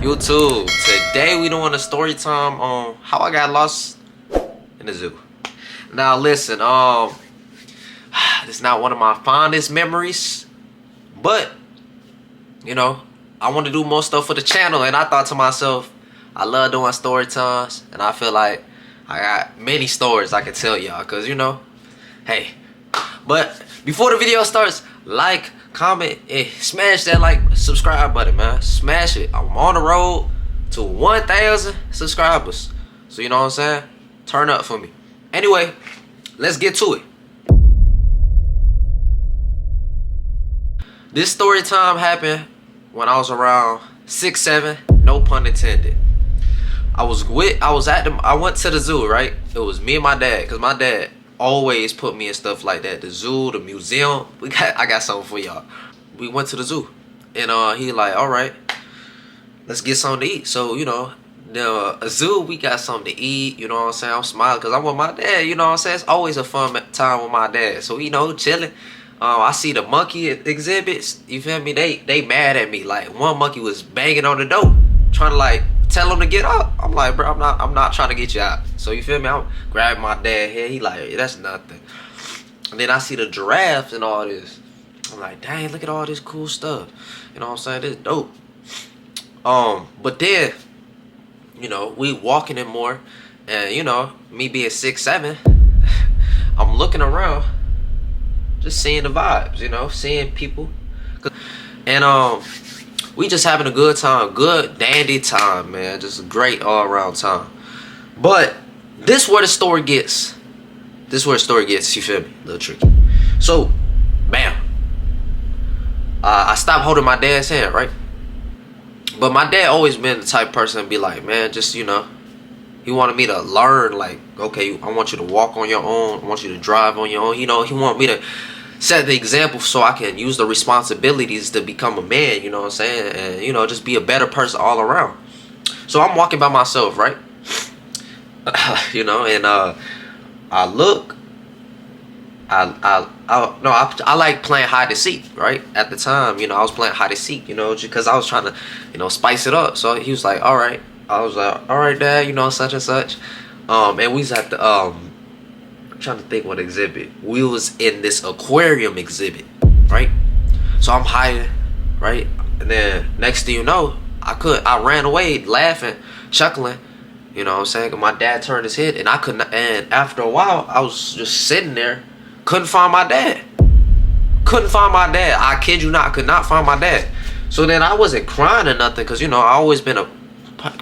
YouTube. Today we doing a story time on how I got lost in the zoo. Now listen, it's not one of my fondest memories, but you know, I want to do more stuff for the channel, and I thought to myself, I love doing story times, and I feel like I got many stories I can tell y'all, cause you know, hey. But before the video starts, like, comment, and smash that like, subscribe button, man. Smash it. I'm on the road to 1,000 subscribers. So you know what I'm saying? Turn up for me. Anyway, let's get to it. This story time happened when I was around 6, 7, no pun intended. I went to the zoo, right? It was me and my dad, cause my dad always put me in stuff like that. The zoo, the museum. I got something for y'all. We went to the zoo, and he like, all right, let's get something to eat. So you know, the zoo, we got something to eat. You know what I'm saying? I'm smiling because I'm with my dad. You know what I'm saying? It's always a fun time with my dad. So you know, chilling. I see the monkey exhibits. You feel me? They mad at me. Like one monkey was banging on the door, trying to like tell him to get up. I'm like, bro, I'm not trying to get you out. So you feel me? I'm grabbing my dad here. He like, that's nothing. And then I see the giraffes and all this. I'm like, dang, look at all this cool stuff. You know what I'm saying? This dope. But then, you know, we walking in more, and you know, me being 6, 7, I'm looking around, just seeing the vibes. You know, seeing people, and we just having a good time, good dandy time, man. Just a great all around time. But this where the story gets. This where the story gets. You feel me? A little tricky. So, bam. I stopped holding my dad's hand, right? But my dad always been the type of person to be like, man, just, you know, he wanted me to learn, like, okay, I want you to walk on your own. I want you to drive on your own. You know, he wanted me to set the example so I can use the responsibilities to become a man, you know what I'm saying? And, you know, just be a better person all around. So I'm walking by myself, right? You know, and I look, I like playing hide and seek, right? At the time, you know, I was playing hide and seek, you know, because I was trying to, you know, spice it up. So he was like, all right. I was like, all right, Dad, you know, such and such. And we was at the, I'm trying to think what exhibit. We was in this aquarium exhibit, right? So I'm hiding, right? And then next thing you know, I ran away laughing, chuckling. You know what I'm saying? My dad turned his head, and I couldn't. And after a while, I was just sitting there, couldn't find my dad. Couldn't find my dad. I kid you not, I could not find my dad. So then I wasn't crying or nothing, because you know I always been a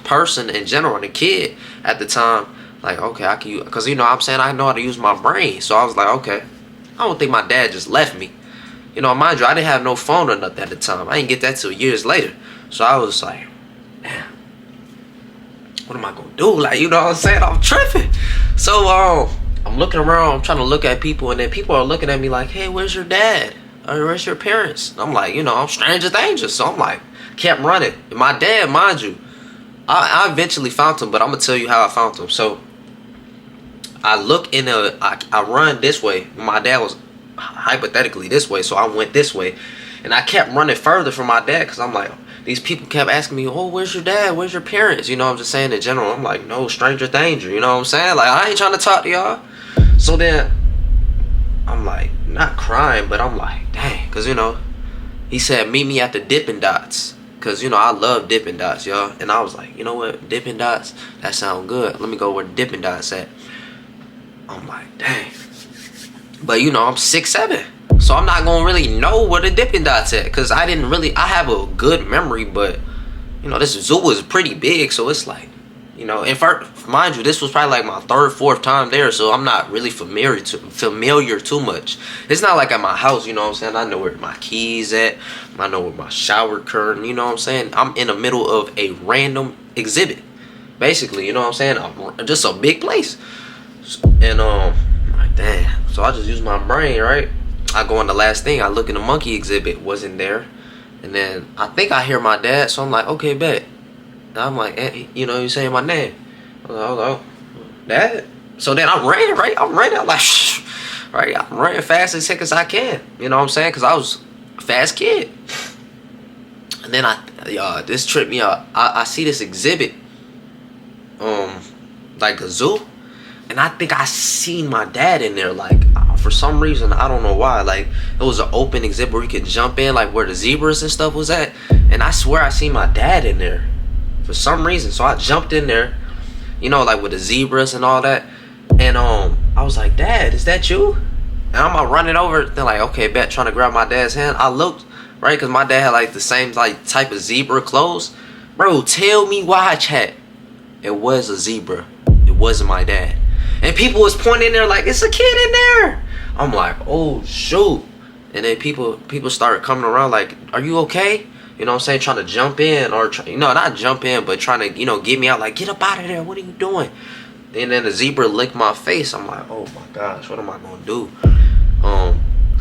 person in general, and a kid at the time. Like, okay, I can, because you know what I'm saying, I know how to use my brain. So I was like, okay, I don't think my dad just left me. You know, mind you, I didn't have no phone or nothing at the time. I didn't get that till years later. So I was like, damn, what am I gonna do? Like, you know what I'm saying? I'm tripping. So I'm looking around, I'm trying to look at people, and then people are looking at me like, hey, where's your dad? Or where's your parents? And I'm like, you know, I'm stranger danger. So I'm like, kept running. And my dad, mind you, I eventually found him, but I'm gonna tell you how I found him. So I look in I run this way. My dad was hypothetically this way, so I went this way, and I kept running further from my dad, because I'm like, these people kept asking me, oh, where's your dad? Where's your parents? You know, I'm just saying in general. I'm like, no, stranger danger. You know what I'm saying? Like, I ain't trying to talk to y'all. So then I'm like, not crying, but I'm like, dang, because you know, he said meet me at the Dippin' Dots. Because, you know, I love Dippin' Dots, y'all. And I was like, you know what? Dippin' Dots? That sound good. Let me go where Dippin' Dots at. I'm like, dang. But, you know, I'm 6, 7. So I'm not going to really know where the Dippin' Dots at. Because I have a good memory. But, you know, this zoo was pretty big. So it's like, you know, and mind you, this was probably like my 3rd, 4th time there. So I'm not really familiar too much. It's not like at my house, you know what I'm saying? I know where my keys at. I know where my shower curtain, you know what I'm saying? I'm in the middle of a random exhibit. Basically, you know what I'm saying? Just a big place. And I'm like, damn. So I just use my brain, right? I go on the last thing. I look in the monkey exhibit. Wasn't there. And then I think I hear my dad. So I'm like, okay, bet. And I'm like, you know, you saying my name. I was like, oh, Dad? So then I ran, right? I'm running. I'm like, right? I'm running fast as heck as I can. You know what I'm saying? Because I was a fast kid. And then This tripped me out. I see this exhibit, like a zoo, and I think I seen my dad in there. Like for some reason, I don't know why. Like it was an open exhibit where you could jump in, like where the zebras and stuff was at. And I swear I seen my dad in there for some reason. So I jumped in there, you know, like with the zebras and all that. And I was like, Dad, is that you? And I'm running over. They're like, okay, bet, trying to grab my dad's hand. I looked, right, because my dad had like the same like type of zebra clothes. Bro, tell me why, chat. It was a zebra. It wasn't my dad. And people was pointing in there like, it's a kid in there. I'm like, oh shoot. And then people started coming around like, are you okay? You know what I'm saying? Trying to jump in, or not jump in, but trying to, get me out, like, get up out of there. What are you doing? And then the zebra licked my face. I'm like, oh my gosh, what am I gonna do?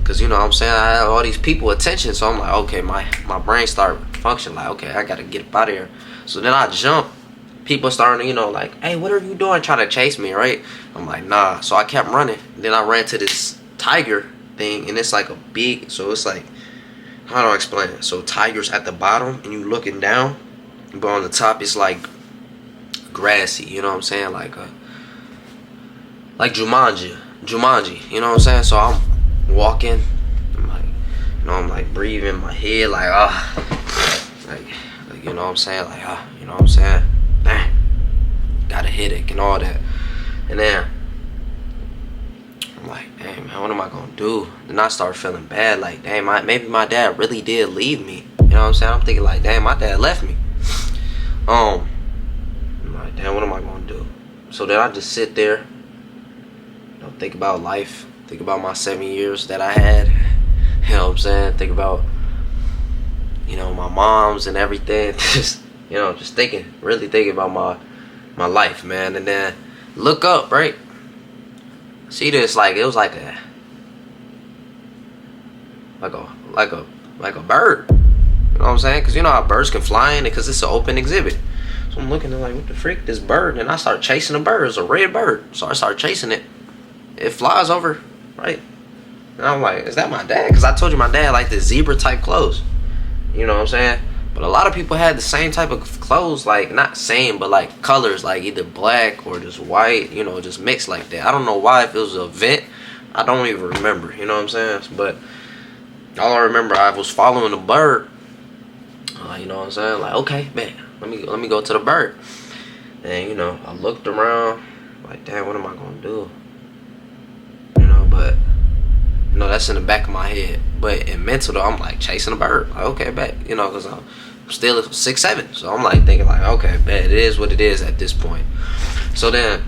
Cause you know what I'm saying, I have all these people attention, so I'm like, okay, my brain started functioning like, okay, I gotta get up out of here. So then I jump. People starting, like, hey, what are you doing? Trying to chase me, right? I'm like, nah. So I kept running. Then I ran to this tiger thing, and it's like a big, so it's like, how do I explain it? So tiger's at the bottom, and you looking down, but on the top it's like grassy. You know what I'm saying? Like Jumanji. You know what I'm saying? So I'm walking. I'm like breathing. My head like like you know what I'm saying? Like you know what I'm saying? Dang, got a headache and all that. And then I'm like, dang man, what am I gonna do? Then I start feeling bad, like, dang, maybe my dad really did leave me. You know what I'm saying? I'm thinking like, dang, my dad left me. I'm like, damn, what am I gonna do? So then I just sit there, think about life, think about my 7 years that I had. You know what I'm saying? Think about, my moms and everything. Just really thinking about my life, man. And then look up, right? See this, like, it was like a bird. You know what I'm saying? Because you know how birds can fly in it, because it's an open exhibit. So I'm looking at like, what the freak, this bird? And I start chasing the bird. It's a red bird. So I start chasing it. It flies over, right? And I'm like, is that my dad? Because I told you my dad like the zebra type clothes. You know what I'm saying? But a lot of people had the same type of clothes, like, not same, but like colors, like either black or just white, just mixed like that. I don't know why, if it was an event. I don't even remember, you know what I'm saying? But all I remember, I was following the bird. You know what I'm saying? Like, okay, man, let me go to the bird. And, I looked around, like, damn, what am I going to do? But that's in the back of my head. But in mental though, I'm like chasing a bird. Like, okay, bet. Because I'm still 6'7". So I'm like thinking like, okay, bet, it is what it is at this point. So then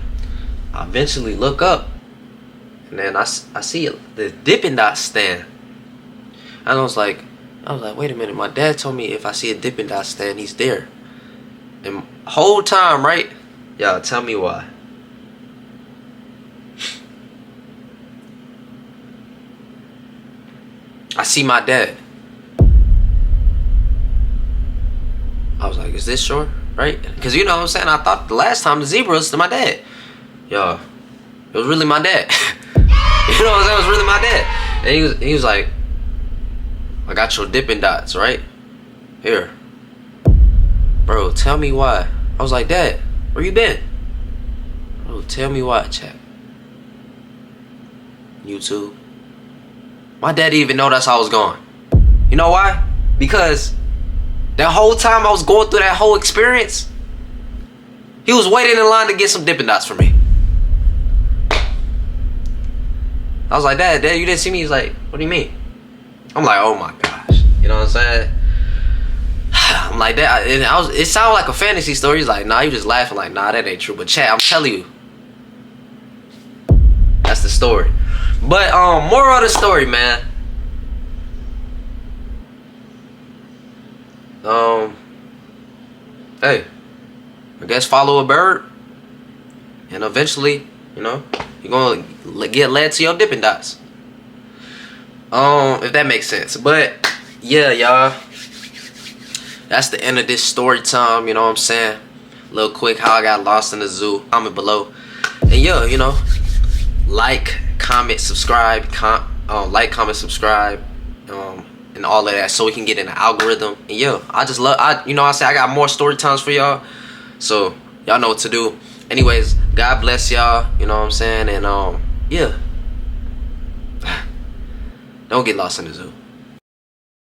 I eventually look up, and then I see the Dippin' Dots stand. And I was like, wait a minute. My dad told me if I see a Dippin' Dots stand, he's there. And whole time, right? Y'all tell me why. I see my dad. I was like, is this sure? Right? Because you know what I'm saying? I thought the last time the zebra was to my dad. Yo, it was really my dad. You know what I'm saying? It was really my dad. And he was like, I got your Dippin' Dots, right? Here. Bro, tell me why. I was like, Dad, where you been? Bro, tell me why, chat. YouTube. My dad didn't even know that's how I was going. You know why? Because that whole time I was going through that whole experience, he was waiting in line to get some Dippin' Dots for me. I was like, Dad, you didn't see me? He's like, what do you mean? I'm like, oh my gosh. You know what I'm saying? I'm like, that. And it sounded like a fantasy story. He's like, nah, you just laughing. Like, nah, that ain't true. But chat, I'm telling you, that's the story. But moral of the story, man. Hey, I guess follow a bird, and eventually, you're gonna get led to your Dippin' Dots. If that makes sense. But yeah, y'all, that's the end of this story time. You know what I'm saying? A little quick, how I got lost in the zoo. Comment below, and yeah, like, comment, subscribe. Like, comment, subscribe. and all of that, so we can get in the algorithm. And yeah, I just love, I say I got more story times for y'all, so y'all know what to do. Anyways, God bless y'all, you know what I'm saying, and yeah, don't get lost in the zoo.